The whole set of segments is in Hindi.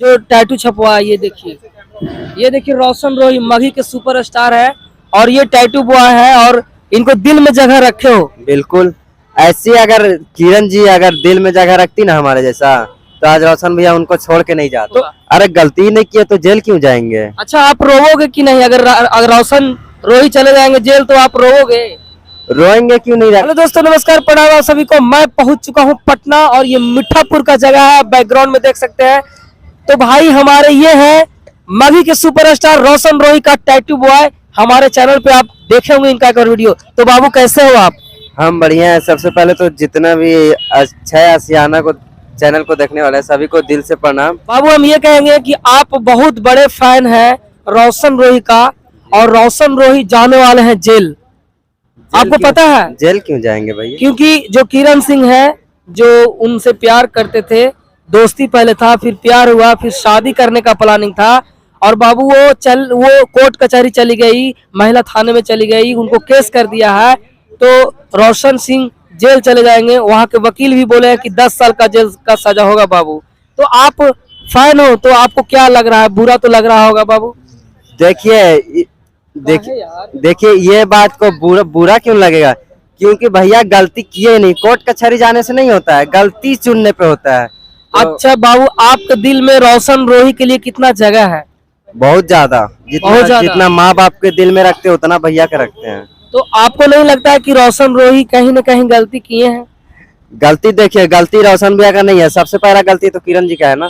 जो टैटू छपवा है, ये देखिए रोशन रोही मगही के सुपरस्टार है और ये टैटू बॉय है और इनको दिल में जगह रखे हो। बिल्कुल ऐसी अगर किरण जी अगर दिल में जगह रखती ना हमारे जैसा तो आज रोशन भैया उनको छोड़ के नहीं जाते। अरे गलती ही नहीं की तो जेल क्यों जाएंगे? अच्छा, आप रोवोगे कि नहीं? अगर रोशन रोही चले जाएंगे जेल तो आप रोवोगे? रोएंगे क्यों नहीं? हेलो दोस्तों, नमस्कार, प्रणाम आप सभी को। मैं पहुंच चुका हूं पटना और ये मीठापुर का जगह है, बैकग्राउंड में देख सकते हैं। तो भाई हमारे ये है मगही के सुपरस्टार रोशन रोही का टैटू बॉय। हमारे चैनल पे आप देखे होंगे इनका एक और वीडियो। तो बाबू कैसे हो आप? हम बढ़िया है। सबसे पहले तो जितना भी अच्छा आशियाना को चैनल को देखने वाले सभी को दिल से प्रणाम। बाबू हम ये कहेंगे कि आप बहुत बड़े फैन हैं रोशन रोही का और रोशन रोही जाने वाले हैं जेल। आपको पता है? जेल क्यों जाएंगे भैया? क्योंकि जो किरण सिंह है, जो उनसे प्यार करते थे, दोस्ती पहले था, फिर प्यार हुआ, फिर शादी करने का प्लानिंग था और बाबू वो कोर्ट कचहरी चली गई, महिला थाने में चली गई, उनको केस कर दिया है। तो रोशन सिंह जेल चले जाएंगे। वहाँ के वकील भी बोले हैं कि 10 साल का जेल का सजा होगा बाबू। तो आप फैन हो तो आपको क्या लग रहा है? बुरा तो लग रहा होगा बाबू। देखिए ये बात को बुरा क्यों लगेगा? क्योंकि भैया गलती किए नहीं, कोर्ट कचहरी जाने से नहीं होता है, गलती चुनने पे होता है। तो अच्छा बाबू, आपके दिल में रोशन रोही के लिए कितना जगह है? बहुत ज्यादा। जितना माँ बाप के दिल में रखते उतना भैया के रखते हैं। तो आपको नहीं लगता है कि रोशन रोही कहीं न कहीं गलती किए हैं? गलती देखिए, गलती रोशन भैया का नहीं है, सबसे पहला गलती तो किरण जी का है ना।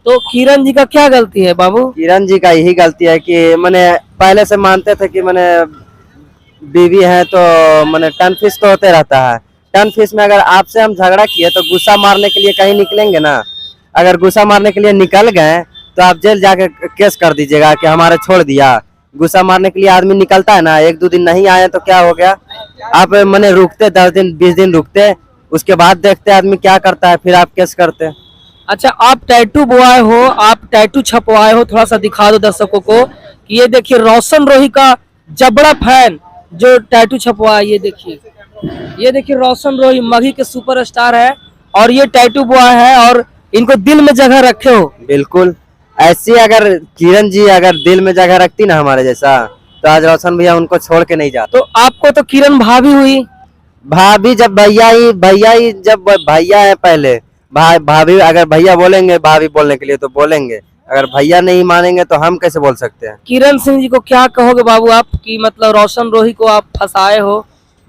तो किरण जी का क्या गलती है बाबू? किरण जी का यही गलती है कि मैंने पहले से मानते थे कि मैंने बीवी है तो मैंने टन फिश तो होते रहता है। टन फिश में अगर आपसे हम झगड़ा किए तो गुस्सा मारने के लिए कहीं निकलेंगे ना। अगर गुस्सा मारने के लिए निकल गए तो आप जेल जाके केस कर दीजिएगा कि हमारे छोड़ दिया। गुस्सा मारने के लिए आदमी निकलता है ना, 1-2 दिन नहीं आए तो क्या हो गया? आप मैंने रुकते 10 दिन 20 दिन रुकते, उसके बाद देखते आदमी क्या करता है, फिर आप केस करते। अच्छा, आप टैटू बॉय हो, आप टैटू छपवाए हो, थोड़ा सा दिखा दो दर्शकों को कि ये देखिए रोशन रोही का जबड़ा फैन जो टैटू छपवा है। ये देखिए रोशन रोही मगही के सुपरस्टार है और ये टैटू बॉय है और इनको दिल में जगह रखे हो। बिल्कुल ऐसी अगर किरण जी अगर दिल में जगह रखती ना हमारे जैसा तो आज रोशन भैया उनको छोड़ के नहीं जाते। तो आपको तो किरण भाभी हुई। भाभी जब भैया ही जब भैया है पहले, भाभी अगर भैया बोलेंगे भाभी बोलने के लिए तो बोलेंगे, अगर भैया नहीं मानेंगे तो हम कैसे बोल सकते हैं? किरण सिंह जी को क्या कहोगे बाबू आप कि मतलब रोशन रोही को आप फंसाए हो?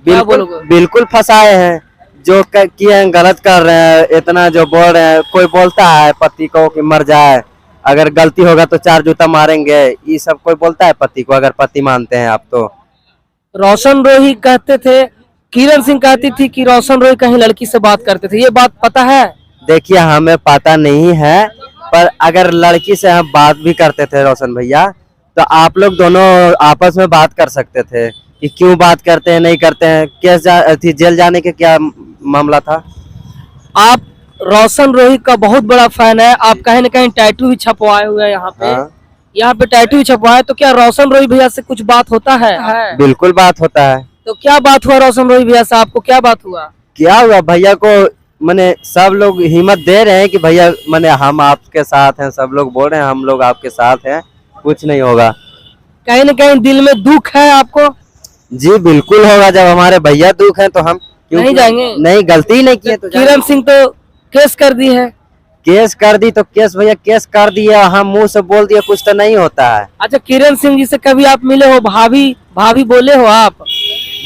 बिल्कुल फंसाए हैं। जो किए हैं गलत कर रहे हैं, इतना जो बोल रहे हैं। कोई बोलता है पति को कि मर जाए, अगर गलती होगा तो 4 जूता मारेंगे, ये सब कोई बोलता है पति को? अगर पति मानते हैं आप तो। रोशन रोही कहते थे, किरण सिंह कहती थी कि रोशन रोही कहीं लड़की से बात करते थे, ये बात पता है? देखिए हमें पता नहीं है, पर अगर लड़की से हम बात भी करते थे रोशन भैया तो आप लोग दोनों आपस में बात कर सकते थे कि क्यों बात करते हैं नहीं करते हैं। केस जेल जाने के क्या मामला था? आप रोशन रोही का बहुत बड़ा फैन है, आप कहीं न कहीं टैटू भी छपवाए हुए हैं यहाँ पे। यहाँ पे टैटू भी छपवाए, तो क्या रोशन रोही भैया से कुछ बात होता है? बिल्कुल बात होता है। तो क्या बात हुआ रोशन रोही भैया से? आपको क्या बात हुआ? क्या हुआ भैया को मैंने सब लोग हिम्मत दे रहे हैं कि भैया मैंने हम आपके साथ हैं, सब लोग बोल रहे हैं हम लोग आपके साथ हैं, कुछ नहीं होगा। कहीं न कहीं दिल में दुख है आपको? जी बिल्कुल होगा, जब हमारे भैया दुख है तो हम क्यों नहीं जाएंगे? नहीं, गलती नहीं की तो किरण सिंह तो केस कर दी है। केस कर दी तो केस भैया केस कर दिया, हम मुंह से बोल दिया कुछ तो नहीं होता है। अच्छा, किरण सिंह जी से कभी आप मिले हो? भाभी बोले हो आप?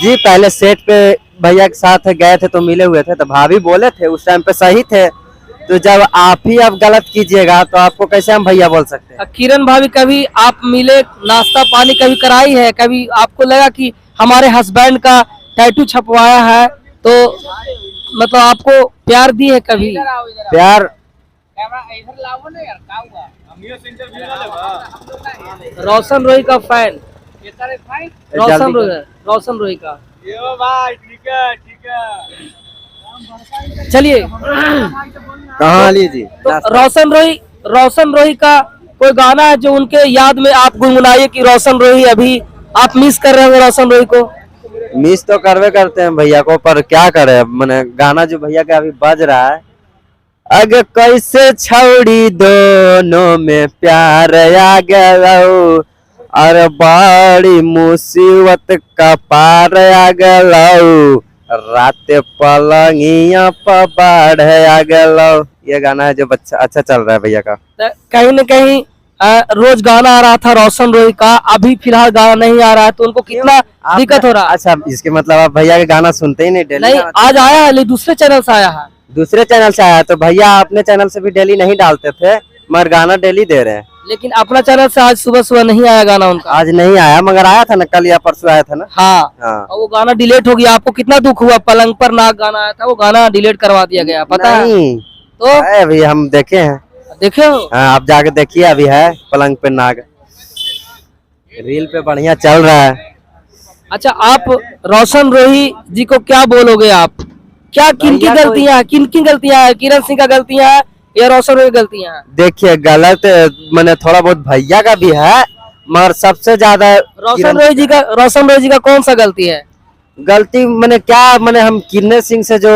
जी पहले सेट पे भैया के साथ गए थे तो मिले हुए थे, तो भाभी बोले थे, उस टाइम पे सही थे। तो जब आप ही अब गलत कीजिएगा तो आपको कैसे हम भैया बोल सकते हैं? किरण भाभी कभी आप मिले, नाश्ता पानी कभी कराई है? कभी आपको लगा कि हमारे हस्बैंड का टैटू छपवाया है तो मतलब आपको प्यार दी है कभी? प्यार रोशन रोही का फैन, रोशन रोही का। चलिए कहाँ लीजिए तो रोशन रोही का कोई गाना है जो उनके याद में आप गुनगुनाइए कि रोशन रोही अभी आप मिस कर रहे हैं रोशन रोही को? मिस तो करवे करते हैं भैया को, पर क्या करे, मैंने गाना जो भैया का अभी बज रहा है अग कैसे छौड़ी दोनों में प्यार आ गलो, और बड़ी मुसीबत का पार आ गलो, रात पलंगिया पर बाढ़ आ गलो। ये गाना है जो बच्चा अच्छा चल रहा है भैया का। तो कहीं न कहीं रोज गाना आ रहा था रोशन रोही का, अभी फिलहाल गाना नहीं आ रहा है, तो उनको कितना दिक्कत हो रहा है? अच्छा, इसके मतलब आप भैया के गाना सुनते ही नहीं डेली? नहीं, आज आया है, लेकिन दूसरे चैनल से आया है। दूसरे चैनल से आया, तो भैया अपने चैनल से भी डेली नहीं डालते थे, मगर गाना डेली दे रहे हैं। लेकिन अपना चैनल से आज सुबह सुबह नहीं आया गाना उनका। आज नहीं आया, मगर आया था ना, कल या परसों आया था ना। हाँ, हाँ। और वो गाना डिलीट हो गया। आपको कितना दुख हुआ? पलंग पर नाग गाना आया था, वो गाना डिलीट करवा दिया गया, पता है? नहीं, तो अभी हम देखे हैं। देखे हो? हाँ, आप जाके देखिए, अभी है पलंग पे नाग, रील पे बढ़िया चल रहा है। अच्छा, आप रोशन रोही जी को क्या बोलोगे? आप क्या, किन की भैया को- गलतियां, किन की गलतियां है? किरण सिंह का गलतियां है या रोशन रोही की गलतियां हैं? देखिए, गलत मैंने थोड़ा बहुत भैया का भी है, मगर सबसे ज्यादा रोशन रोही जी का कौन सा गलती है? गलती मैंने क्या, मैंने हम किरण सिंह से जो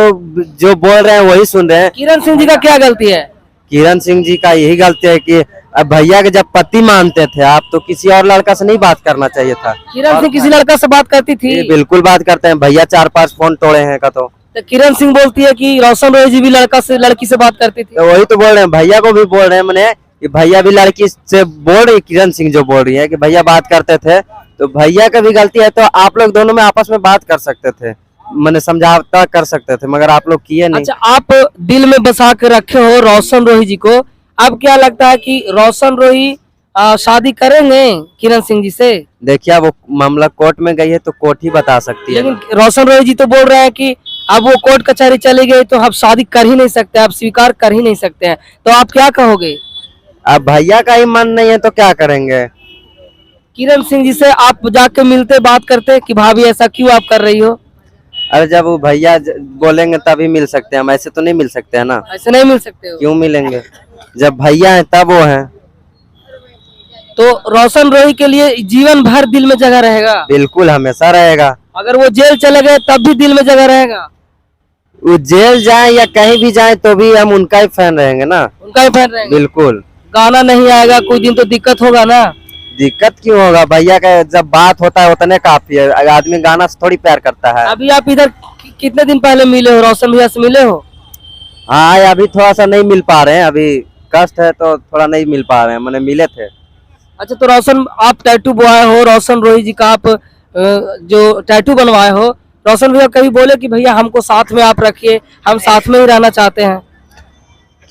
जो बोल रहे हैं वही सुन रहे हैं। किरण सिंह जी का क्या गलती है? किरण सिंह जी का यही गलती है कि अब भैया के जब पति मानते थे आप, तो किसी और लड़का से नहीं बात करना चाहिए था। किरण सिंह किसी लड़का से बात करती थी? ये बिल्कुल बात करते हैं भैया, 4-5 फोन तोड़े हैं का। तो किरण सिंह बोलती है कि रोशन रोही जी भी लड़की से बात करती थी। वही तो बोल रहे हैं, भैया को भी बोल रहे हैं मैंने कि भैया भी लड़की से बोल रही, किरण सिंह जो बोल रही है कि भैया बात करते थे, तो भैया का भी गलती है। तो आप लोग दोनों में आपस में बात कर सकते थे, मैंने समझाता कर सकते थे, मगर आप लोग किए नहीं। अच्छा, आप दिल में बसा के रखे हो रोशन रोही जी को। अब क्या लगता है कि रोशन रोही शादी करेंगे किरण सिंह जी से? देखिए, वो मामला कोर्ट में गई है, तो कोर्ट ही बता सकती है। लेकिन रोशन रोही जी तो बोल रहे हैं कि अब वो कोर्ट कचहरी चली गई तो अब शादी कर ही नहीं सकते, आप स्वीकार कर ही नहीं सकते हैं, तो आप क्या कहोगे? अब भैया का ही मन नहीं है तो क्या करेंगे? किरण सिंह जी से आप जाके मिलते, बात करते कि भाभी ऐसा क्यों आप कर रही हो? अरे जब वो भैया बोलेंगे तभी मिल सकते हैं, हम ऐसे तो नहीं मिल सकते हैं ना। ऐसे नहीं मिल सकते हो। क्यों मिलेंगे? जब भैया हैं तब वो हैं। तो रोशन रोही के लिए जीवन भर दिल में जगह रहेगा? बिल्कुल, हमेशा रहेगा। अगर वो जेल चले गए तब भी दिल में जगह रहेगा? वो जेल जाए या कहीं भी जाए तो भी हम उनका ही फैन रहेंगे ना। उनका ही फैन रहेंगे? बिल्कुल। गाना नहीं आएगा कोई दिन तो दिक्कत होगा ना? दिक्कत क्यों होगा? भैया का जब बात होता है उतने काफी है, आदमी गाना से थोड़ी प्यार करता है। अभी आप इधर कितने दिन पहले मिले हो? रोशन भैया से मिले हो? हाँ, अभी थोड़ा सा नहीं मिल पा रहे हैं, अभी कष्ट है तो थोड़ा नहीं मिल पा रहे हैं, मैंने मिले थे। अच्छा, तो रोशन, आप टैटू बनवाए हो रोशन रोही जी का, आप जो टैटू बनवाए हो, रोशन भैया कभी बोले कि भैया हमको साथ में आप रखिए, हम साथ में ही रहना चाहते हैं?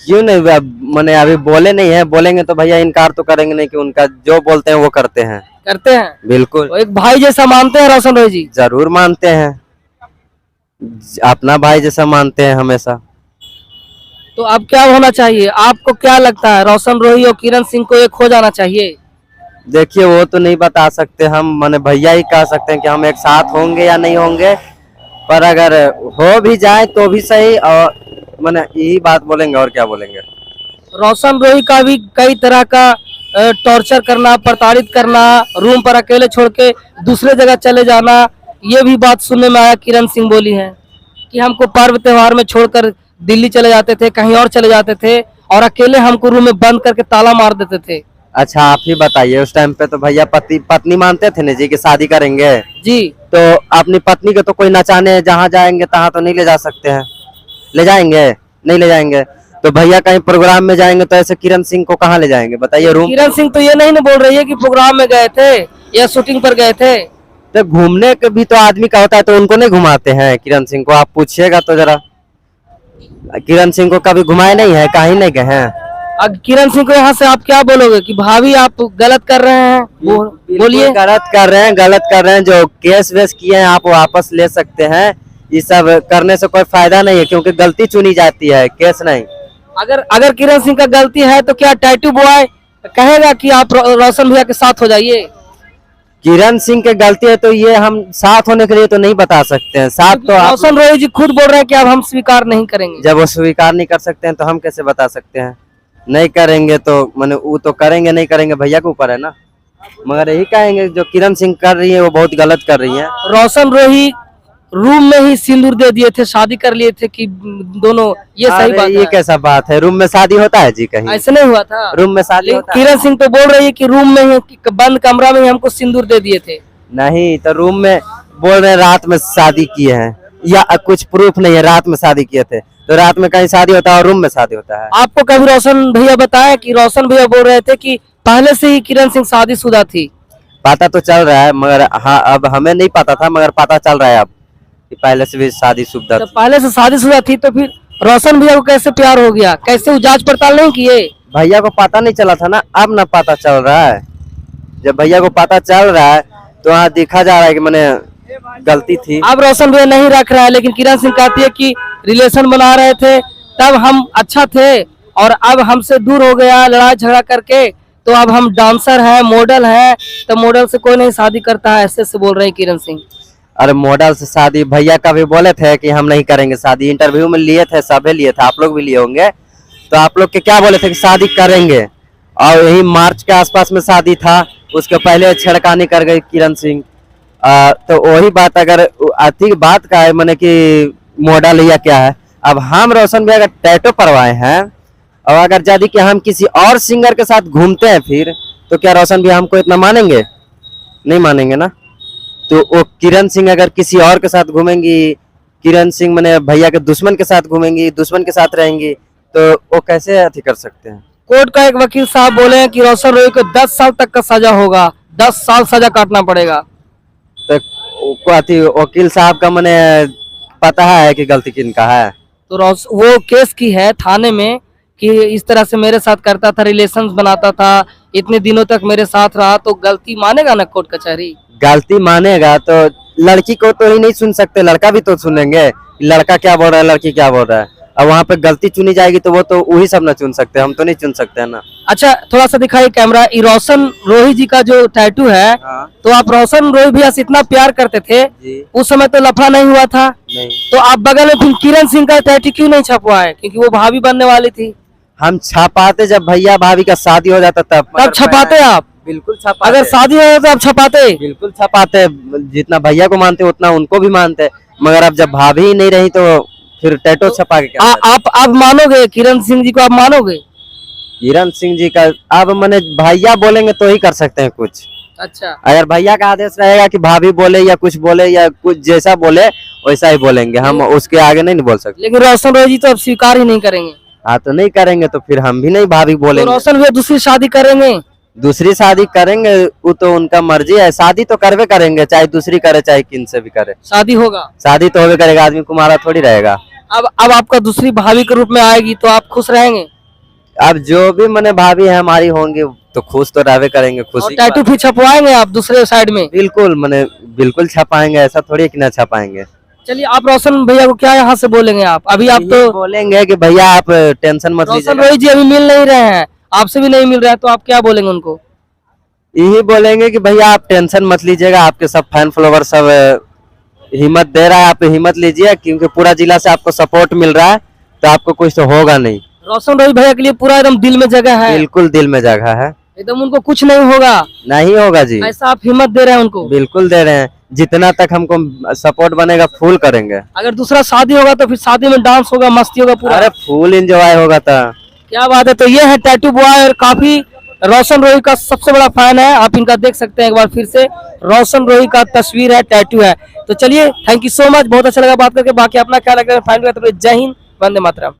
क्यों नहीं? मैंने अभी बोले नहीं है, बोलेंगे तो भैया इनकार तो करेंगे नहीं कि उनका जो बोलते हैं वो करते हैं। करते हैं? बिल्कुल। तो एक भाई जैसा मानते हैं रोशन रोही जी? जरूर मानते हैं, अपना भाई जैसा मानते हैं हमेशा। तो अब क्या होना चाहिए? आपको क्या लगता है, रोशन रोही और किरण सिंह को एक हो जाना चाहिए? देखिए, वो तो नहीं बता सकते हम, मैंने भैया ही कह सकते हैं कि हम एक साथ होंगे या नहीं होंगे, पर अगर हो भी जाए तो भी सही, और मैंने यही बात बोलेंगे, और क्या बोलेंगे। रोशन रोही का भी कई तरह का टॉर्चर करना, प्रताड़ित करना, रूम पर अकेले छोड़ के दूसरे जगह चले जाना, ये भी बात सुनने में आया। किरण सिंह बोली है कि हमको पर्व त्योहार में छोड़कर दिल्ली चले जाते थे, कहीं और चले जाते थे, और अकेले हमको रूम में बंद करके ताला मार देते थे। अच्छा, आप ही बताइए, उस टाइम पे तो भैया पत्नी मानते थे ना जी कि शादी करेंगे, जी, तो अपनी पत्नी को तो कोई नचाने जहाँ जाएंगे तहाँ तो नहीं ले जा सकते हैं? ले जाएंगे? नहीं ले जाएंगे। तो भैया कहीं प्रोग्राम में जाएंगे तो ऐसे किरण सिंह को कहाँ ले जाएंगे बताइए? रूम। किरण सिंह तो ये नहीं ना बोल रही है कि प्रोग्राम में गए थे या शूटिंग पर गए थे। तो घूमने के भी तो आदमी का होता है, तो उनको नहीं घुमाते हैं किरण सिंह को? आप पूछिएगा तो जरा, किरण सिंह को कभी घुमाए नहीं है, कहीं नहीं गए हैं। अब किरण सिंह को यहाँ से आप क्या बोलोगे कि भाभी आप गलत कर रहे हैं? बोलिए। गलत कर रहे हैं, गलत कर रहे हैं। जो केस वेस किए हैं आप वापस ले सकते हैं, ये सब करने से कोई फायदा नहीं है, क्योंकि गलती चुनी जाती है, केस नहीं। अगर किरण सिंह का गलती है तो क्या टैटू बॉय कहेगा कि आप रोशन भैया के साथ हो जाइए? किरण सिंह की गलती है तो ये हम साथ होने के लिए तो नहीं बता सकते हैं, साथ तो आप, रोशन रोही जी खुद बोल रहे हैं कि अब हम स्वीकार नहीं करेंगे। जब वो स्वीकार नहीं कर सकते हैं तो हम कैसे बता सकते हैं? नहीं करेंगे तो मैंने वो तो करेंगे, नहीं करेंगे भैया के ऊपर है ना, मगर यही कहेंगे जो किरण सिंह कर रही है वो बहुत गलत कर रही है। रोशन रोही रूम में ही सिंदूर दे दिए थे, शादी कर लिए थे कि दोनों, ये सही अरे बात ये है? कैसा बात है, रूम में शादी होता है जी कहीं? ऐसे नहीं हुआ था? रूम में शादी लेकिन होता है? किरण सिंह तो बोल रही है कि रूम में ही, बंद कमरा में ही हमको सिंदूर दे दिए थे। नहीं तो रूम में बोल रहे हैं रात में शादी किए हैं, या कुछ प्रूफ नहीं है रात में शादी किए थे, तो रात में कहीं शादी होता है और रूम में शादी होता है? आपको कभी रोशन भैया बताया कि रोशन भैया बोल रहे थे कि पहले से ही किरण सिंह शादीशुदा थी? पता तो चल रहा है, मगर हाँ अब हमें नहीं पता था, मगर पता चल रहा है अब कि पहले से भी शादीशुदा जब थी। पहले से शादीशुदा थी तो फिर रोशन भैया को कैसे प्यार हो गया? कैसे वो जांच पड़ताल नहीं किए? भैया को पता नहीं चला था ना, अब ना पता चल रहा है। जब भैया को पता चल रहा है तो वहाँ दिखा जा रहा है कि मैंने गलती थी। अब रोशन भैया नहीं रख रहा है, लेकिन किरण सिंह कहती है कि रिलेशन बना रहे थे तब हम अच्छा थे और अब हमसे दूर हो गया लड़ाई झगड़ा करके, तो अब हम डांसर हैं, मॉडल हैं, तो मॉडल से कोई नहीं शादी करता है, ऐसे बोल रहे हैं किरण सिंह। अरे मॉडल से शादी भैया का भी बोले थे कि हम नहीं करेंगे शादी, इंटरव्यू में लिए थे, सभी लिए थे, आप लोग भी लिए होंगे, तो आप लोग के क्या बोले थे कि शादी करेंगे, और यही मार्च के आसपास में शादी था, उसके पहले छेड़खानी कर गई किरण सिंह। तो वही बात अगर अधिक बात का है मैंने कि मॉडल या क्या है, अब हम रोशन भी अगर टैटू करवाए हैं और अगर यदि कि हम किसी और सिंगर के साथ घूमते हैं फिर, तो क्या रोशन भी हमको इतना मानेंगे? नहीं मानेंगे ना। तो वो किरण सिंह अगर किसी और के साथ घूमेंगी, किरण सिंह मैंने भैया के दुश्मन के साथ घूमेंगी, दुश्मन के साथ रहेंगी, तो वो कैसे अथी कर सकते हैं? कोर्ट का एक वकील साहब बोले हैं कि रोशन रोही को 10 साल तक का सजा होगा, 10 साल सजा काटना पड़ेगा। तो अथी वकील साहब का मैंने पता है कि गलती किनका है? तो वो केस की है थाने में कि इस तरह से मेरे साथ करता था, रिलेशन बनाता था, इतने दिनों तक मेरे साथ रहा, तो गलती मानेगा ना कोर्ट कचहरी? गलती मानेगा तो लड़की को तो ही नहीं सुन सकते, लड़का भी तो सुनेंगे, लड़का क्या बोल रहा है, लड़की क्या बोल रहा है। अब वहाँ पे गलती चुनी जाएगी तो वो तो वही सब ना चुन सकते, हम तो नहीं चुन सकते है ना। अच्छा थोड़ा सा दिखाइए कैमरा, ये रोशन रोही जी का जो टैटू है, हाँ। तो आप रोशन रोही भैया से इतना प्यार करते थे, जी उस समय तो लफड़ा नहीं हुआ था, नहीं, तो आप बगल में फिर किरण सिंह का टैटू क्यों नहीं छपवाए? क्योंकि वो भाभी बनने वाली थी। हम छपाते जब भैया भाभी का शादी हो जाता तब। तब छपाते आप? बिल्कुल छपाते। अगर शादी हो तो आप छपाते? बिल्कुल छपाते, जितना भैया को मानते उतना उनको भी मानते, मगर अब जब भाभी ही नहीं रही तो फिर टैटू छपा के क्या फायदा? आप मानोगे किरण सिंह जी को? आप मानोगे? किरण सिंह जी का अब मैंने भैया बोलेंगे तो ही कर सकते हैं कुछ। अच्छा अगर भैया का आदेश रहेगा कि भाभी बोले या कुछ बोले या कुछ जैसा बोले वैसा ही बोलेंगे, हम उसके आगे नहीं बोल सकते। लेकिन रोशन रोही जी तो अब स्वीकार ही नहीं करेंगे। हाँ तो नहीं करेंगे तो फिर हम भी नहीं भाभी तो बोलेंगे। रोशन भैया दूसरी शादी करेंगे? दूसरी शादी करेंगे वो तो उनका मर्जी है, शादी तो करवे करेंगे, चाहे दूसरी करे चाहे किन से भी करे, शादी होगा। शादी तो होवे करेगा, आदमी कुमारा थोड़ी रहेगा। अब आपका दूसरी भाभी के रूप में आएगी तो आप खुश रहेंगे? अब जो भी मैंने भाभी है हमारी होंगी तो खुश तो रहवे करेंगे, और खुशी की टैटू बात। फिर छपवाएंगे आप दूसरे साइड में? बिल्कुल मैंने बिल्कुल छपाएंगे, ऐसा थोड़ी है कि ना छपाएंगे। चलिए आप रोशन भैया को क्या यहाँ से बोलेंगे? आप अभी आप यही तो बोलेंगे कि भैया आप टेंशन मत रोशन लीजिएगा। रोही जी अभी मिल नहीं रहे हैं, आपसे भी नहीं मिल रहे हैं, तो आप क्या बोलेंगे उनको? यही बोलेंगे कि भैया आप टेंशन मत लीजिएगा, आपके सब फैन फॉलोवर सब हिम्मत दे रहा है, आप हिम्मत लीजिए, क्योंकि पूरा जिला से आपको सपोर्ट मिल रहा है, तो आपको कुछ तो होगा नहीं। रोशन रोही भैया के लिए पूरा एकदम दिल में जगह है, बिल्कुल दिल में जगह है, एकदम उनको कुछ नहीं होगा, नहीं होगा जी। ऐसा आप हिम्मत दे रहे हैं उनको? बिल्कुल दे रहे हैं, जितना तक हमको सपोर्ट बनेगा फुल करेंगे। अगर दूसरा शादी होगा तो फिर शादी में डांस होगा, मस्ती होगा पूरा? अरे फुल एंजॉय होगा था। क्या बात है। तो ये है टैटू बॉय और काफी रोशन रोही का सबसे बड़ा फैन है, आप इनका देख सकते हैं एक बार फिर से, रोशन रोही का तस्वीर है, टैटू है। तो चलिए थैंक यू सो मच, बहुत अच्छा लगा बात करके, बाकी अपना ख्याल रखना, फाइनल जय हिंद, वंदे मातरम।